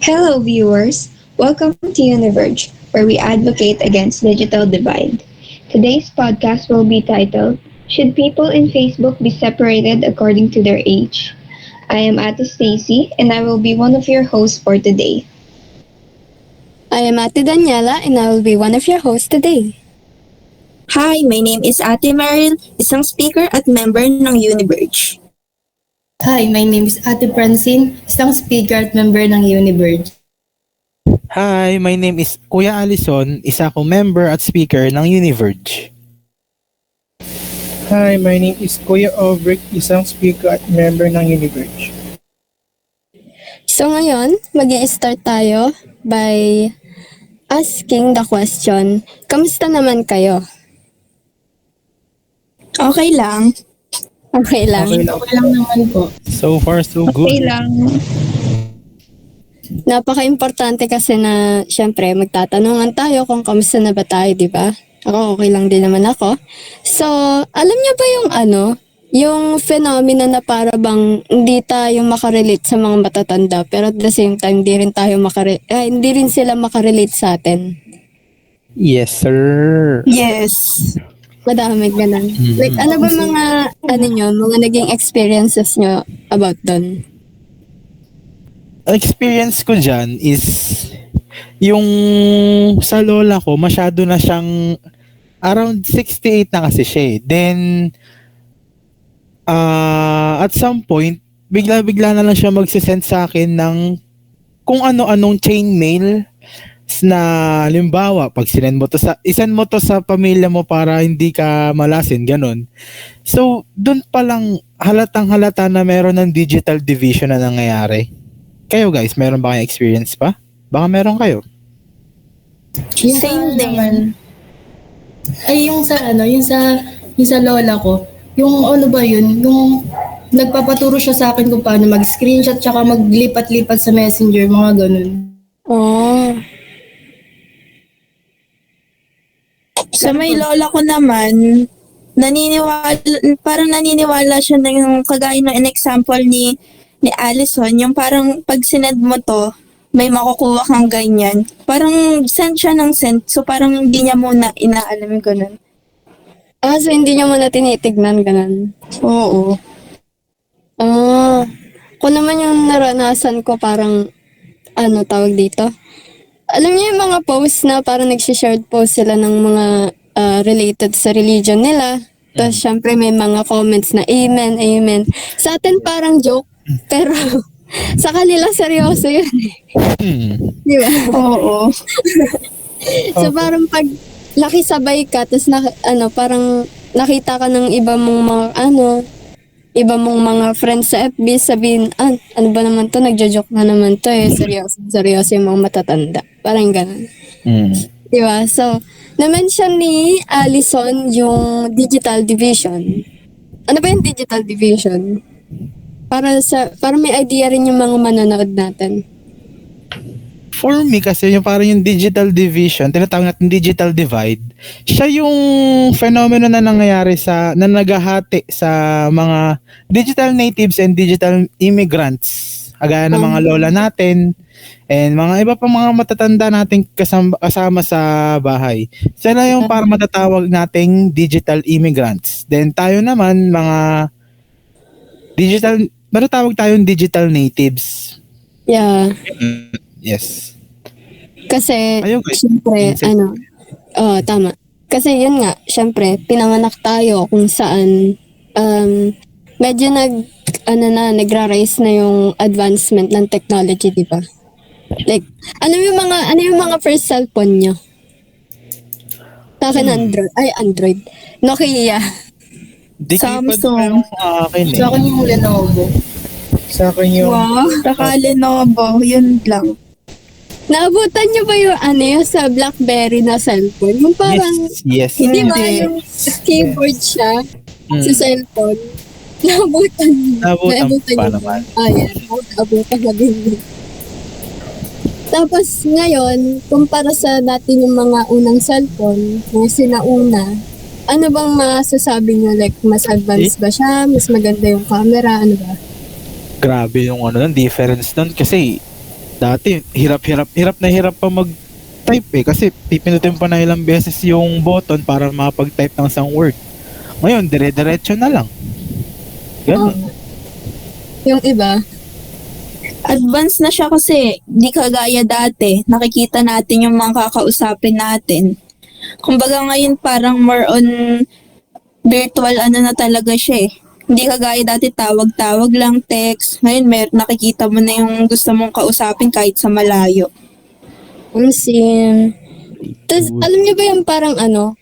Hello, viewers. Welcome to Univerge, where we advocate against digital divide. Today's podcast will be titled "Should People in Facebook Be Separated According to Their Age?" I am Ate Stacy, and I will be one of your hosts for today. I am Ate Daniela and I will be one of your hosts today. Hi, my name is Ate Meryl, isang speaker at member ng Univerge. Hi, my name is Ate Francine, isang speaker at member ng Univerge. Hi, my name is Kuya Alison, isa akong member at speaker ng Univerge. Hi, my name is Kuya Obrick, isang speaker at member ng Univerge. So ngayon, mag-i-start tayo by asking the question, kamusta naman kayo? Okay lang. Okay lang. Okay lang naman po. So far, so Okay good. lang. Napaka-importante kasi na syempre magtatanungan tayo kung kamusta na ba tayo, di ba? Ako okay lang din naman ako. So, alam niyo ba yung phenomena na para bang hindi tayo makarelate sa mga matatanda pero at the same time hindi rin sila makarelate sa atin. Yes, sir. Yes. Madami ganun. Like ano ba mga naging experiences nyo about doon? Ang experience ko dyan is yung sa lola ko, masyado na siyang around 68 na kasi siya eh. Then, at some point, bigla-bigla na lang siya magsisend sa akin ng kung ano-anong chain mail na halimbawa, pag isend mo to sa pamilya mo para hindi ka malasin, ganun. So, dun pa lang halatang-halata na meron ng digital division na nangyayari. Kayo guys, meron ba kayong experience pa? Baka meron kayo. Same din. Naman, ay yung sa lola ko, yung ano ba yun, yung nagpapaturo siya sa akin kung paano mag-screenshot tsaka maglipat-lipat sa messenger, mga ganun. Oh. Sa may lola ko naman, parang naniniwala siya na yung kagaya ng example ni Allison, yung parang pag sinend mo to, may makukuha kang ganyan. Parang send siya ng send, so parang hindi niya muna inaalam yung ganun. So hindi nyo muna tinitignan ganun? Oo. Kung naman yung naranasan ko parang tawag dito? Alam niyo yung mga posts na parang nagsishared post sila ng mga related sa religion nila. Tapos syempre may mga comments na amen, amen. Sa atin parang joke, pero sa kanila seryoso yun. Di ba? Oo. So parang pag nakisabay ka, tapos parang nakita ka ng iba mong mga friends sa FB, sabihin, ano ba naman to, nagjo-joke na naman to eh, seryoso yung mga matatanda. Parang ganun. Diba? So, na-mention ni Allison yung digital division. Ano ba yung digital division? Para may idea rin yung mga manonood natin. For me kasi yung parang yung digital division, tinatawag natin digital divide, siya yung phenomena na nangyayari na naghahati sa mga digital natives and digital immigrants. Agaya ng mga lola natin and mga iba pa mga matatanda nating kasama sa bahay. Sila yung parang matatawag nating digital immigrants. Then tayo naman mga matatawag tayong digital natives. Yeah. Yes. Kasi, Ayun, guys. syempre, tama. Kasi yun nga, syempre, pinanganak tayo kung saan, medyo nagra-rise na yung advancement ng technology, di ba? Like, ano yung mga first cellphone nyo? Sa akin, Android. Nokia. Samsung. Akin eh. Sa akin yung Lenovo. Sa akin yung Wow. Saka Lenovo, yun lang. Naabutan nyo ba yung sa BlackBerry na cellphone? Yung parang, Yes. hindi ba Hindi. yung keyboard siya sa cellphone? Naabutan nyo. Naabutan pa naman. Yan. Naabutan na din. Tapos ngayon, kumpara sa dati yung mga unang cellphone, yung sinauna, ano bang masasabi nyo? Like, mas advanced ba siya? Mas maganda yung camera? Ano ba? Grabe yung difference nun kasi Dati, hirap na hirap pa mag-type eh. Kasi pipindutin pa na ilang beses yung button para makapag-type ng isang word. Ngayon, dire-diretso na lang. Ganun. Yung iba, Advance na siya kasi di kagaya dati. Nakikita natin yung mga kakausapin natin. Kumbaga ngayon parang more on virtual na talaga siya eh. Hindi kagaya dati tawag-tawag lang, text. Ngayon nakikita mo na yung gusto mong kausapin kahit sa malayo. ang sim. Tapos, alam niyo ba yung parang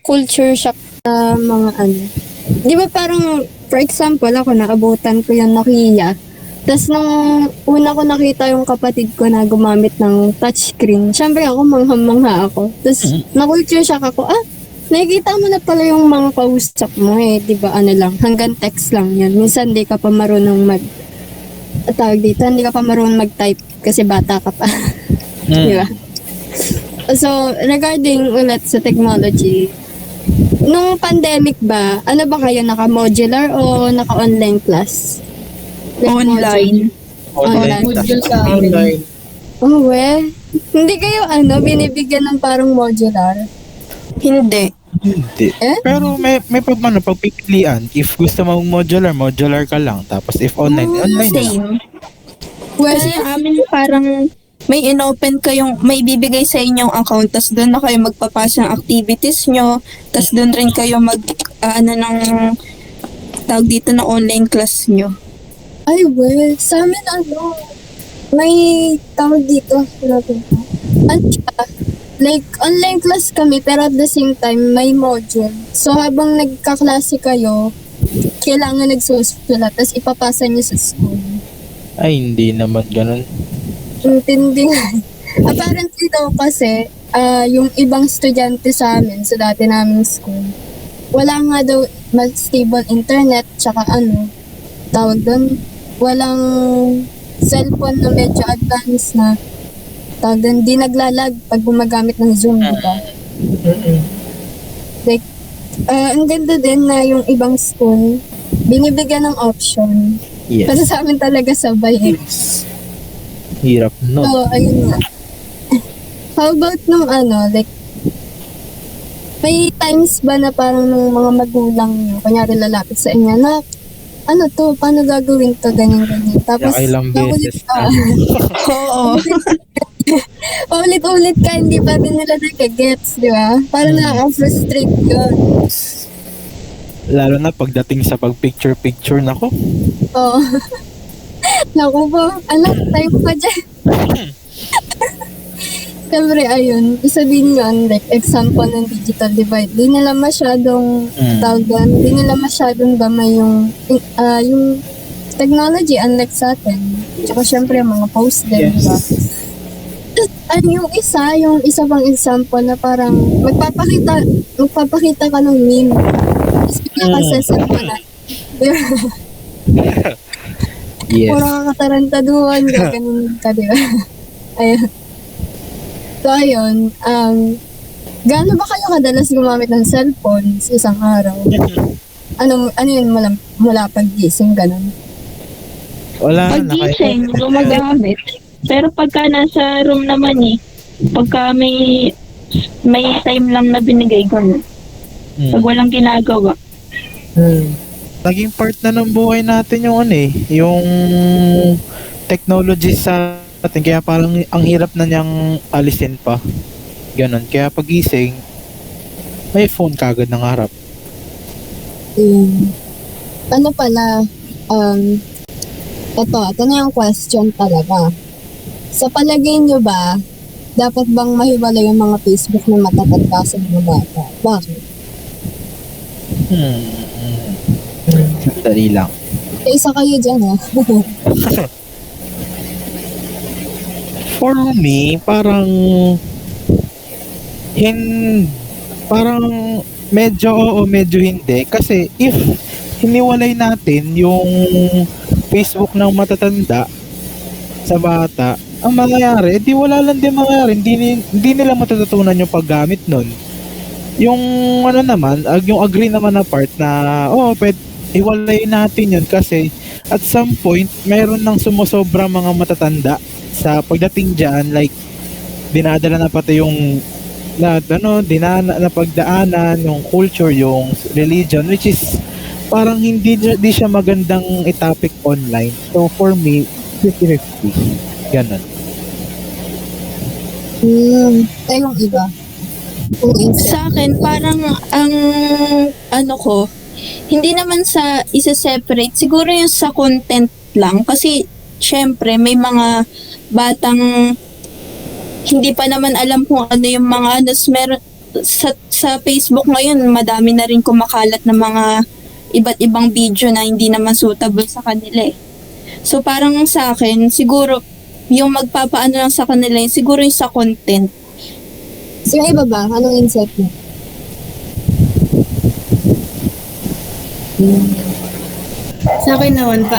culture shock sa mga Di ba parang, for example, ako naabutan ko yung Nokia. Tapos nung una ko nakita yung kapatid ko na gumamit ng touchscreen, syempre ako mangha ako. Tapos na-culture shock ako, nakikita mo na pala yung mga kausap mo eh, di ba lang, hanggang text lang yan. Minsan di ka pa marunong hindi ka pa marunong mag-type kasi bata ka pa. Di ba? So, regarding ulit sa technology, nung pandemic ba, ano ba kayo, naka-modular o naka-online class? Online. Online. Module sa amin. Online. Oh, hindi kayo binibigyan ng parang modular? Hindi. Hindi. Eh? Pero may pagpipilian. If gusto mo modular ka lang. Tapos if online na lang. Same. Well, Kasi amin parang may inopen kayong, may bibigay sa inyong account, tas doon na kayo magpapasa ng activities nyo, tas doon rin kayo ng tawag dito na online class nyo. ay, sa amin may tawag dito, like, online class kami, pero at the same time, may module. So, habang nagkaklase kayo, kailangan nagsusulat, tapos ipapasa niyo sa school. Ay, hindi naman ganun. Intindi nga. Apparently daw kasi, yung ibang estudyante sa amin, sa dati naming school, wala nga daw stable internet, tsaka tawag doon, walang cellphone na medyo advanced na, tawag doon, di naglalag pag gumagamit ng Zoom, diba? Like, ang ganda din na yung ibang school, binibigyan ng option. Yes. Kasi sa amin talaga sabay eh. Hirap no. So, ayun nga. How about nung like, may times ba na parang nung mga magulang nyo, kanyari lalapit sa inyo, na, paano gagawin to, ganyan. Tapos, Nakailang beses na. Oo. ulit-ulit ka, hindi pa din nila nag-gets, di ba? Parang nakaka-frustrate yun. Lalo na pagdating sa pag-picture-picture na ko. Oo. Naku po, tayo pa dyan. Siyempre, ayun, isa din yun, like, example ng digital divide. Di nila masyadong, di nila masyadong gamay yung technology, unlike sa atin. Tsaka syempre, mga post din, diba? Yung isa pang example na parang magpapakita ka ng meme. Tapos bigla ka session mo na. Yes. Puro kakatarantaduhan, ganun ka, diba? Ayun. So, ayun, gaano ba kayo kadalas gumamit ng cellphone sa isang araw? Ano yun, mula pag-gising, ganun? Wala na Pag-gising, gumagamit. Pero pagka nasa room naman pagka may time lang na binigay ko, pag walang ginagawa. Naging part na ng buhay natin yung yung technology sa atin. Kaya parang ang hirap na niyang alisin pa. Ganon. Kaya pagising, may phone kagad ng harap. Ano pala, ito na yung question talaga. Sa palagay nyo ba, dapat bang mahiwalay yung mga Facebook na matatanda sa mga bata? Bakit? Dali lang. Isa kayo dyan, ha? For me, parang medyo oo, medyo hindi. Kasi if hiniwalay natin yung Facebook ng matatanda sa bata, ang mangyayari, wala lang din mangyayari. Hindi nila matututunan yung paggamit nun. Yung yung agree naman na part na, iwalay natin yun kasi at some point, mayroon ng sumusobra mga matatanda sa pagdating diyan, like dinadala na pati yung na pagdaanan, yung culture, yung religion, which is parang di siya magandang i-topic online. So for me, 50-50. Ganun. Yung iba. Sa akin, parang ang ano ko, hindi naman sa isa-separate, siguro yung sa content lang. Kasi, syempre, may mga batang hindi pa naman alam kung ano yung mga meron sa Facebook ngayon, madami na rin kumakalat ng mga iba't ibang video na hindi naman suitable sa kanila eh. So parang sa akin, siguro yung magpapaano lang sa kanila, siguro yung sa content. So yung iba ba? Anong insight mo? Sa akin naman,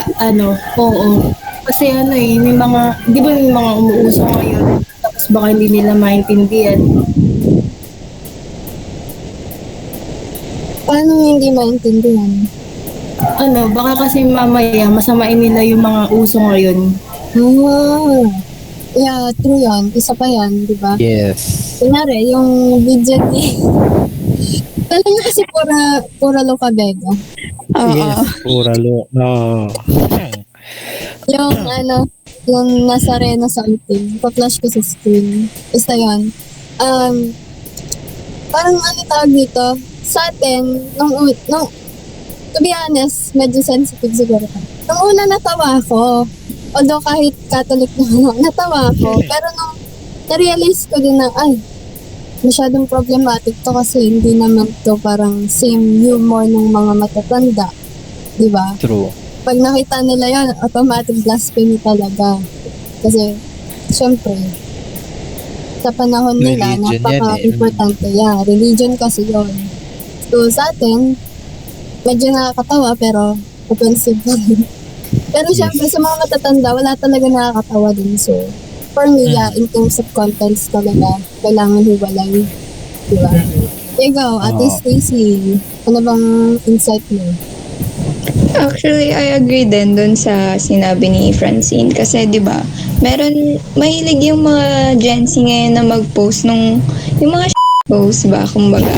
oo. Kasi may mga, di ba may mga umuusong ngayon, tapos baka hindi nila maintindihan. Paano hindi maintindihan? Baka kasi mamaya masamain nila yung mga uso ngayon. Yeah, true yan. Isa pa yan, di ba? Yes. Kunyari, yung video ni... Alam niyo kasi pura Lucabega. Yes, pura Yung yung nasa Rena something, pa-flash ko sa screen. Basta yun. Parang tawag dito, sa atin, to be honest, medyo sensitive siguro. Nung una natawa ako, although kahit Catholic naman, natawa ako. Pero nung na-realize ko din na, masyadong problematic to kasi hindi naman to parang same humor ng mga matatanda. Diba? True. Pag nakita nila yan, automatic blasphemy talaga. Kasi, syempre, sa panahon nila, Religion napaka-importante. Yeah, religion kasi yun. So, sa atin, medyo nakakatawa pero offensive pa rin. Pero syempre, sa mga matatanda, wala talaga nakakatawa din. So, for me, in terms of contents talaga, kailangan hiwalay. Diba? Ikaw, Ate Stacy, ano bang insight mo? Actually, I agree din dun sa sinabi ni Francine. Kasi, di ba, mahilig yung mga Gen Z ngayon na mag-post yung mga post ba, kumbaga.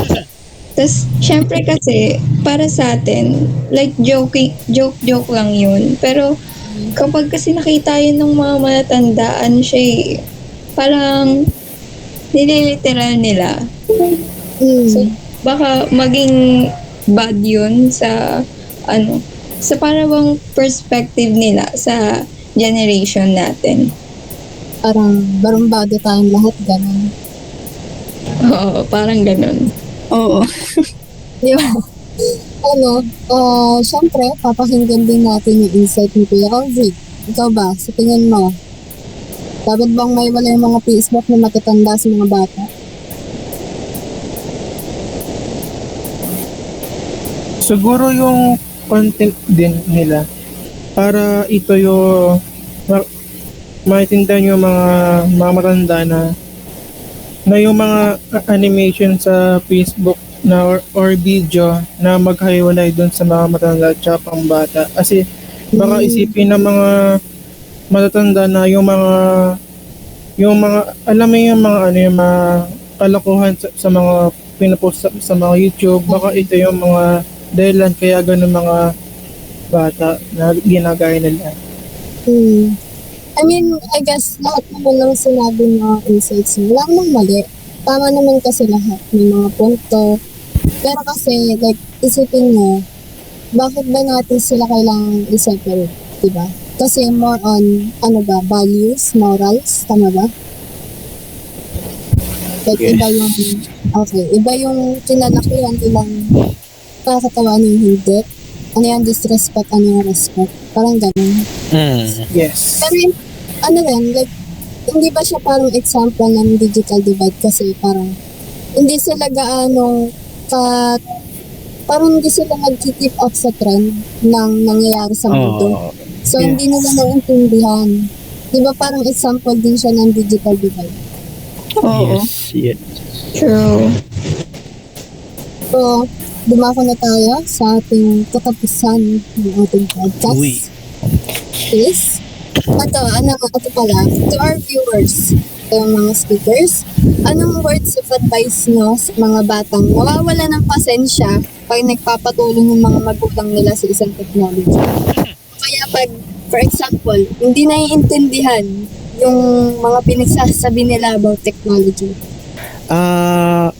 Tapos, syempre kasi, para sa atin, like, joke lang yun. Pero, kapag kasi nakita yun ng mga matatandaan siya, parang, nililiteral nila. So, baka maging bad yun sa parang perspective nila sa generation natin. Parang barumbado tayong lahat, gano'n. Oo, parang ganun. Oo. Di ba? Syempre, papakinggan din natin yung insight ni Kuya Calvin. Ikaw ba, sa tingin mo, dapat bang may wala yung mga Facebook na matatanda sa mga bata? Siguro yung content din nila para ito yung maintindihan yung mga matanda na yung mga animation sa Facebook na or video na maghiwalay doon sa mga matanda at saka pang bata. Kasi baka isipin ng mga matatanda na yung mga alam mo yung mga yung mga kalokohan sa mga pinapost sa mga YouTube, baka ito yung mga dahilan kaya ganun mga bata na ginagaya nila. I mean, I guess lahat naman ng sinabi ng insights mo, wala namang mali. Tama naman kasi lahat. May mga punto. Pero kasi, like, isipin mo, bakit ba natin sila kailangan i-separate? Diba? Kasi more on, values, morals, tama ba? Like, Yes. Iba yung kinalakihan, ilang nakakatawa yung hindi. Ano yung disrespect, ano yung respect. Parang ganun. Yes. Pero like, hindi ba siya parang example ng digital divide kasi parang hindi sila parang hindi sila nag-keep up sa trend ng nangyayari sa mundo. So, hindi nila naintindihan. Di ba parang example din siya ng digital divide? Oo. Yes. True. So, dumako na tayo sa ating katapusan ng ating podcast. Uy. Please. Ito pala, to our viewers, mga speakers, anong words of advice nyo sa mga batang nawawala ng pasensya pag nagpapatulong ng mga magulang nila sa isang technology? Kaya pag, for example, hindi naiintindihan yung mga pinagsasabi nila about technology.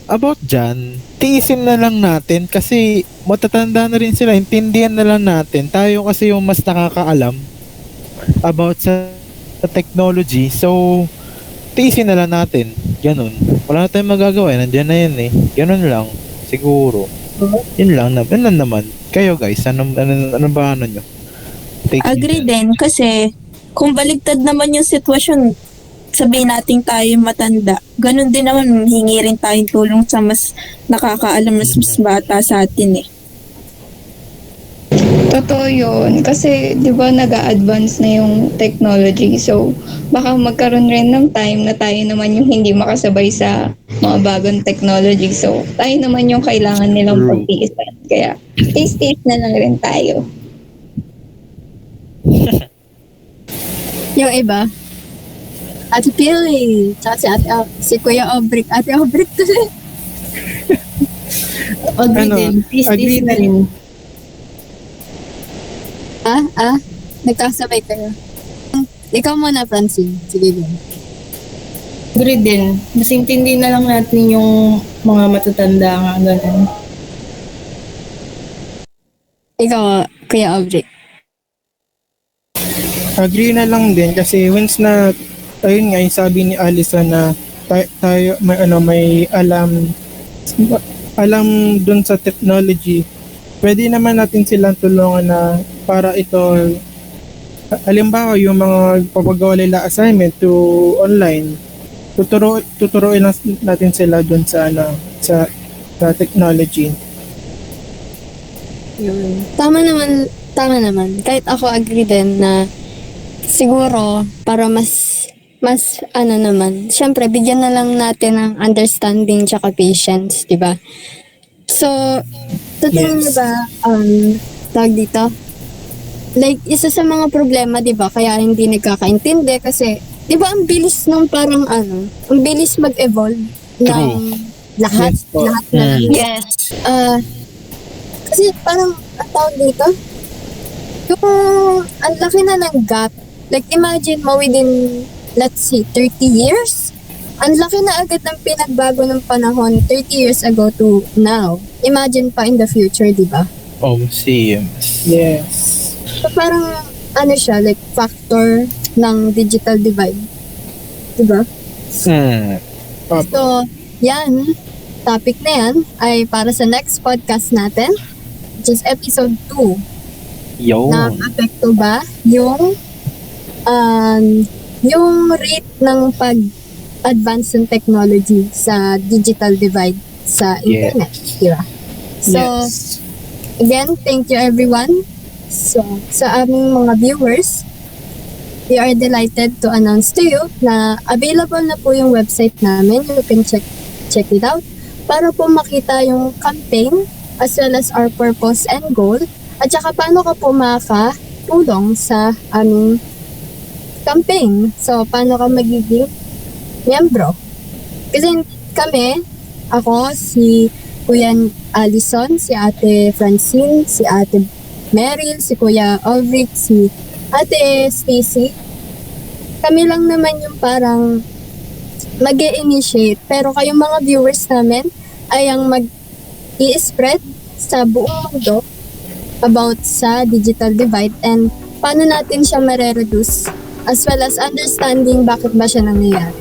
About dyan, tiisin na lang natin kasi matatanda na rin sila, intindihan na lang natin. Tayo kasi yung mas nakakaalam about sa technology. So, tiisin na lang natin. Ganun. Wala na tayong magagawa. Nandiyan na yan eh. Ganun lang. Siguro. Yun lang naman. Kayo guys, ano ba nyo? Agree din kasi kung baligtad naman yung sitwasyon, sabihin natin tayo matanda. Ganun din naman, hingi rin tayong tulong sa mas nakakaalam, mas bata sa atin eh. Totoo yun. Kasi, di ba, nag-a-advance na yung technology. So, baka magkaroon rin ng time na tayo naman yung hindi makasabay sa mga bagong technology. So, tayo naman yung kailangan nilang pagtiisan. Kaya, taste na lang rin tayo. Yung iba, Ate Pili, tsaka si Kuya Obrick. Ate Obrick tuloy. Agree din. Peace na rin. Nagkasabay kayo. Ikaw muna, Francine. Sige din. Agree din. Mas intindi na lang natin yung mga matatanda nga, ganun. Ikaw, Kuya Obrick. Agree na lang din kasi once na ayun nga yung sabi ni Alisa na tayo may alam dun sa technology, pwede naman natin silang tulungan na para ito halimbawa yung mga papagawa nila assignment to online, tuturuin natin sila dun sa sa technology. Tama naman. Kahit ako agree din na siguro para mas naman, syempre bigyan na lang natin ng understanding tsaka patience, di ba? So, totoo niyo ba, tawag dito? Like, isa sa mga problema, di ba, kaya hindi nagkakaintindi kasi, di ba, ang bilis ng parang ang bilis mag-evolve ng lahat ng Yes. kasi parang, ang tawag dito, yung, ang laki na ng gap. Like, imagine mo within, let's say, 30 years, ang laki na agad ng pinagbago ng panahon 30 years ago to now. Imagine pa in the future, di ba? Oh, seems. Yes. So, parang, siya, like, factor ng digital divide. Di ba? So, yan, topic na yan ay para sa next podcast natin, which is episode 2. Na-apekto ba yung rate ng pag-advance ng technology sa digital divide sa internet, di ba? So, again, thank you everyone. So, sa aming mga viewers, we are delighted to announce to you na available na po yung website namin. You can check it out para po makita yung campaign as well as our purpose and goal at saka paano ka po makakatulong sa aming campaign. So, paano ka magiging miyembro? Kasi kami, ako, si Kuya Alison, si Ate Francine, si Ate Meryl, si Kuya Ulrich, si Ate Stacy, kami lang naman yung parang mag-i-initiate. Pero kayong mga viewers namin ay ang mag-i-spread sa buong mundo about sa digital divide and paano natin siya mare-reduce as well as understanding bakit ba siya nangyayari.